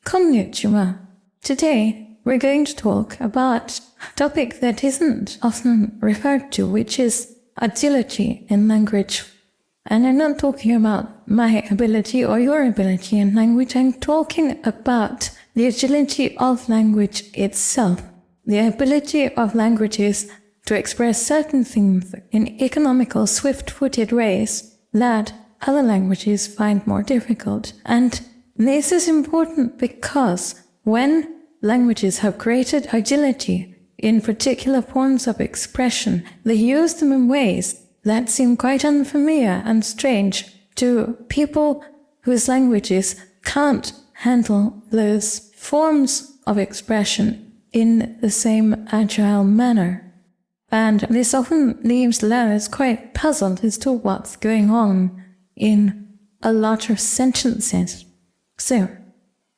Konnichiwa. Today, we're going to talk about a topic that isn't often referred to, which is agility in language. And I'm not talking about my ability or your ability in language. I'm talking about the agility of language itself. The ability of languages to express certain things in economical, swift-footed ways that other languages find more difficult. And this is important because when languages have created agility in particular forms of expression, they use them in ways that seem quite unfamiliar and strange to people whose languages can't handle those forms of expression in the same agile manner. And this often leaves learners quite puzzled as to what's going on in a lot of sentences. So,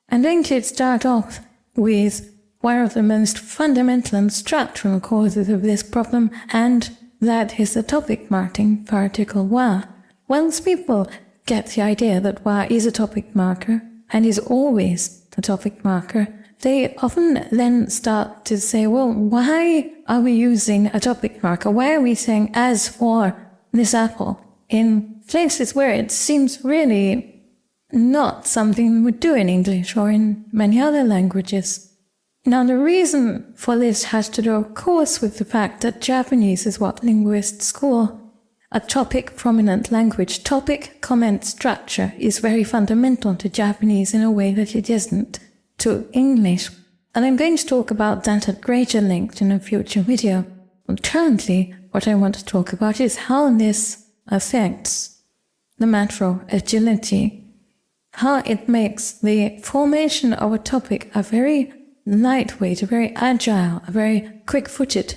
I'm going to start off with one of the most fundamental and structural causes of this problem, and that is the topic marking particle wa. Once people get the idea that wa is a topic marker, and is always a topic marker, they often then start to say, well, why are we using a topic marker? Why are we saying as for this apple in places where it seems really not something we would do in English or in many other languages? Now, the reason for this has to do, of course, with the fact that Japanese is what linguists call a topic-prominent language. Topic comment structure is very fundamental to Japanese in a way that it isn't to English. And I'm going to talk about that at greater length in a future video. But currently, what I want to talk about is how this affects the matter of agility, how it makes the formation of a topic a very lightweight, a very agile, a very quick-footed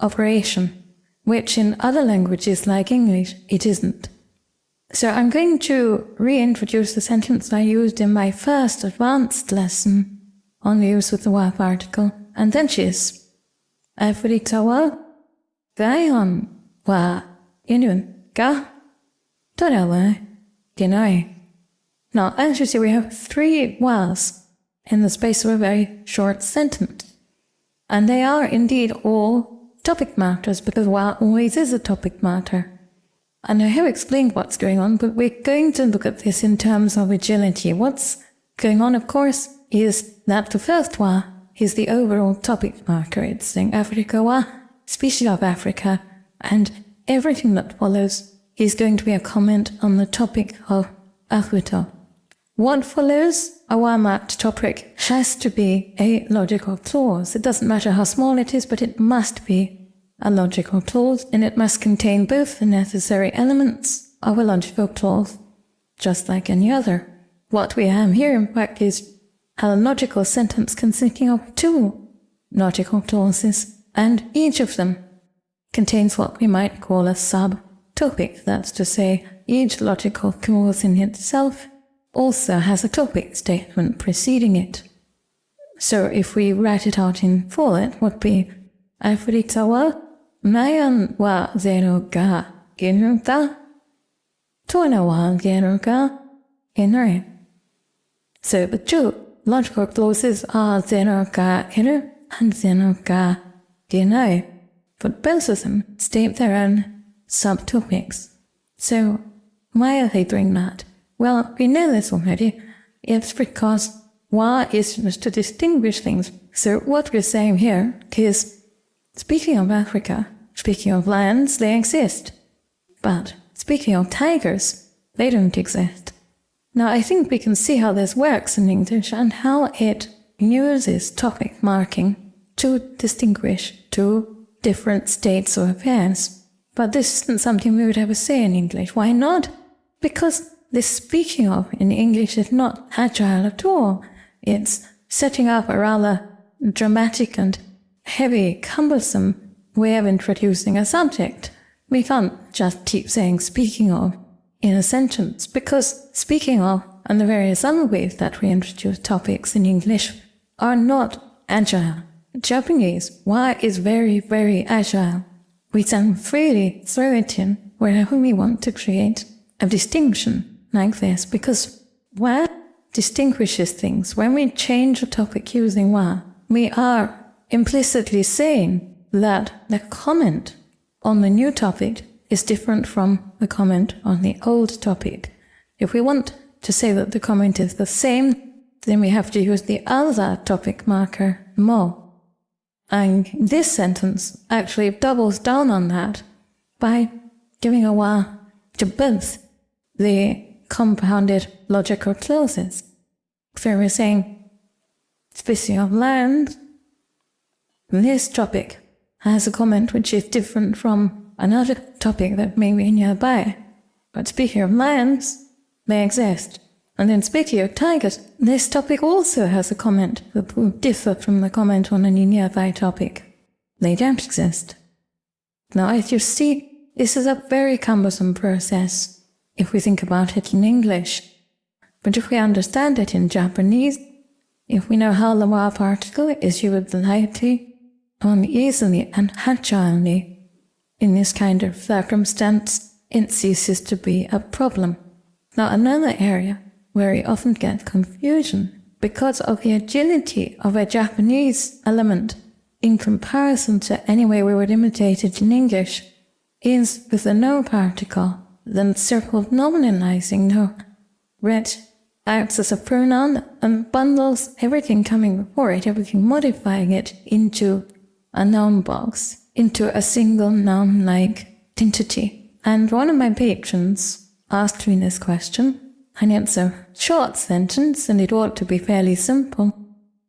operation, which in other languages like English, it isn't. So I'm going to reintroduce the sentence I used in my first advanced lesson on the use of the wa particle, and that is, Afrika wa gaion wa inun ga tora wa genai. Now, as you see, we have three was in the space of a very short sentence. And they are indeed all topic markers, because wa always is a topic marker. And I have explained what's going on, but we're going to look at this in terms of agility. What's going on, of course, is that the first wa is the overall topic marker. It's saying Afrika wa, species of Africa, and everything that follows is going to be a comment on the topic of Afrika. What follows a wa-marked topic has to be a logical clause. It doesn't matter how small it is, but it must be a logical clause, and it must contain both the necessary elements of a logical clause, just like any other. What we have here, in fact, is a logical sentence consisting of two logical clauses, and each of them contains what we might call a subtopic. That's to say, each logical clause in itself also has a topic statement preceding it. So if we write it out in full, it would be Afrika wa mayan wa zero ga genu ga tona wa genu ga inare. So the two logical clauses are zero ga genu and zero ga genai, but both of them state their own subtopics. So why are they doing that? Well, we know this already. It's because wa is used to distinguish things. So what we're saying here is, speaking of Africa, speaking of lions, they exist. But speaking of tigers, they don't exist. Now, I think we can see how this works in English and how it uses topic marking to distinguish two different states or affairs. But this isn't something we would ever say in English. Why not? Because this speaking of in English is not agile at all. It's setting up a rather dramatic and heavy, cumbersome way of introducing a subject. We can't just keep saying speaking of in a sentence, because speaking of and the various other ways that we introduce topics in English are not agile. Japanese, wa is very, very agile. We can freely throw it in wherever we want to create a distinction like this, because wa distinguishes things. When we change a topic using wa, we are implicitly saying that the comment on the new topic is different from the comment on the old topic. If we want to say that the comment is the same, then we have to use the other topic marker, mo. And this sentence actually doubles down on that by giving a wa to both the compounded logical clauses. So we're saying, speaking of land, this topic has a comment which is different from another topic that may be nearby. But speaking of lands, they exist. And then speaking of tigers, this topic also has a comment that will differ from the comment on any nearby topic. They don't exist. Now, as you see, this is a very cumbersome process if we think about it in English. But if we understand it in Japanese, if we know how the wa particle is used lightly, uneasily, and agilely, in this kind of circumstance, it ceases to be a problem. Now, another area where we often get confusion because of the agility of a Japanese element in comparison to any way we would imitate it in English is with the no particle, the so-called nominalizing no, which acts as a pronoun and bundles everything coming before it, everything modifying it into a noun box, into a single noun-like entity. And one of my patrons asked me this question, and it's a short sentence, and it ought to be fairly simple.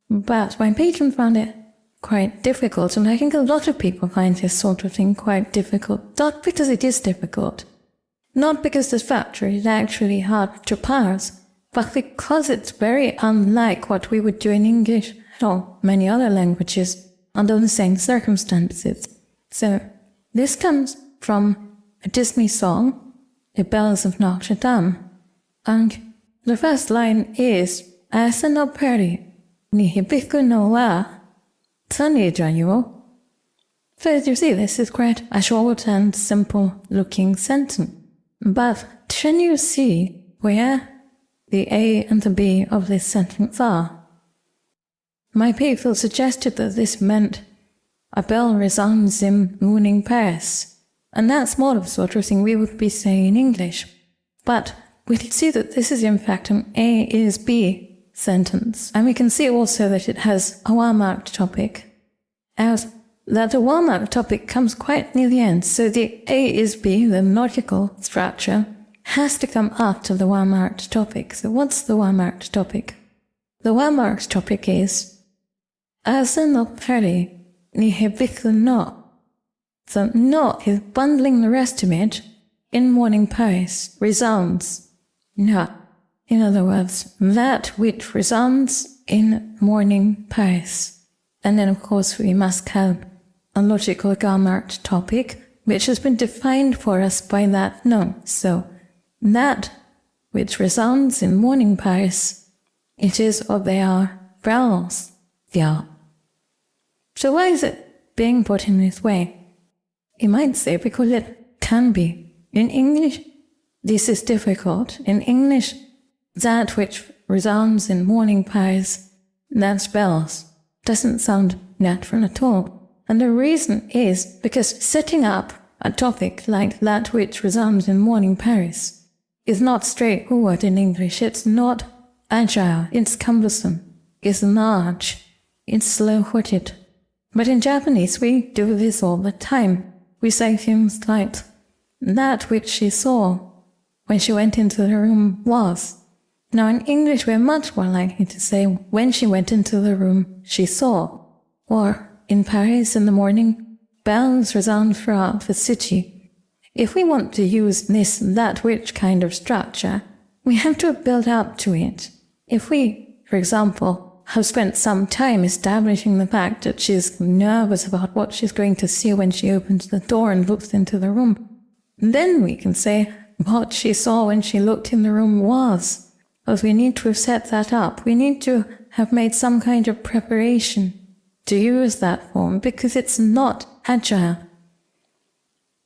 But my patron found it quite difficult, and I think a lot of people find this sort of thing quite difficult. Not because it is difficult, not because the structure is actually hard to parse, but because it's very unlike what we would do in English or many other languages under the same circumstances. So this comes from a Disney song, The Bells of Notre Dame. And the first line is, Asa no peri, ni hibiku no wa, tsani janyo. So as you see, this is quite a short and simple looking sentence. But can you see where the A and the B of this sentence are? My people suggested that this meant a bell resounds in morning prayers, and that's more of the sort of thing we would be saying in English. But we can see that this is in fact an A is B sentence, and we can see also that it has a wa-marked topic, as that the wa-marked topic comes quite near the end, so the A is B, the logical structure, has to come after the wa-marked topic. So what's the wa-marked topic? The wa-marked topic is Asa no peri ni hibiku no. So no is bundling the rest of it in morning prayers, resounds. No. In other words, that which resounds in morning prayers. And then of course we must have a logical wa-marked topic, which has been defined for us by that no. So that which resounds in morning prayers, it is or they are bells. Yeah. So why is it being put in this way? You might say because it can be. In English, this is difficult. In English, that which resounds in morning prayers, that's bells, doesn't sound natural at all. And the reason is because setting up a topic like that which resounds in morning prayers is not straightforward in English. It's not agile, it's cumbersome, it's large, it's slow-footed. But in Japanese, we do this all the time. We say things like, that which she saw when she went into the room was. Now in English, we're much more likely to say, when she went into the room, she saw. Or, in Paris in the morning, bells resound throughout the city. If we want to use this that which kind of structure, we have to build up to it. If we, for example, have spent some time establishing the fact that she's nervous about what she's going to see when she opens the door and looks into the room, then we can say what she saw when she looked in the room was. Because we need to have set that up. We need to have made some kind of preparation to use that form, because it's not agile.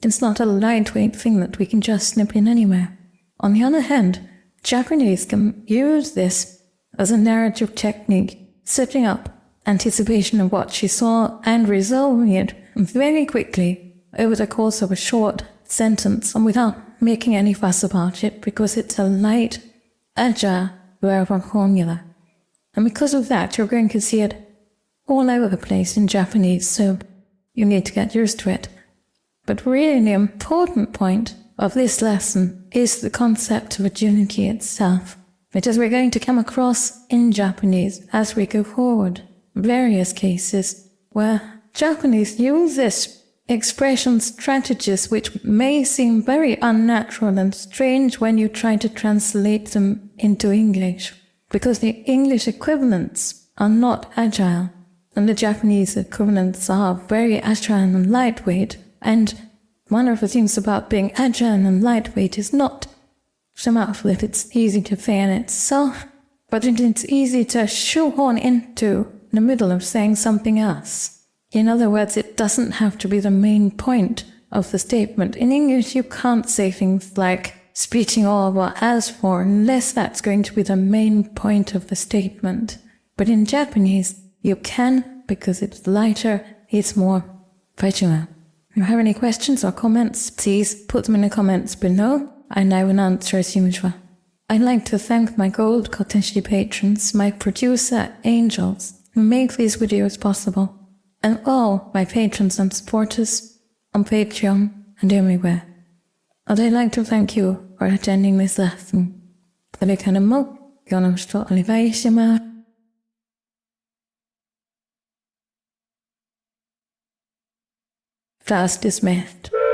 It's not a lightweight thing that we can just snip in anywhere. On the other hand, Japanese can use this as a narrative technique, setting up anticipation of what she saw and resolving it very quickly over the course of a short sentence and without making any fuss about it, because it's a light, agile verbal formula. And because of that, you're going to see it all over the place in Japanese, so you need to get used to it. But really the important point of this lesson is the concept of agility itself, which is we're going to come across in Japanese as we go forward. Various cases where Japanese use this expression strategies which may seem very unnatural and strange when you try to translate them into English, because the English equivalents are not agile, and the Japanese equivalents are very agile and lightweight. And one of the things about being agile and lightweight is not so much that it's easy to say in itself, but it's easy to shoehorn into the middle of saying something else. In other words, it doesn't have to be the main point of the statement. In English, you can't say things like speaking of or as for unless that's going to be the main point of the statement. But in Japanese, you can, because it's lighter, it's more visual. If you have any questions or comments, please put them in the comments below, and I will answer as usual. I'd like to thank my Gold Koteshi patrons, my producer angels, who make these videos possible, and all my patrons and supporters on Patreon and everywhere. And I'd like to thank you for attending this lesson. それからもよろしくお願いします。Class dismissed.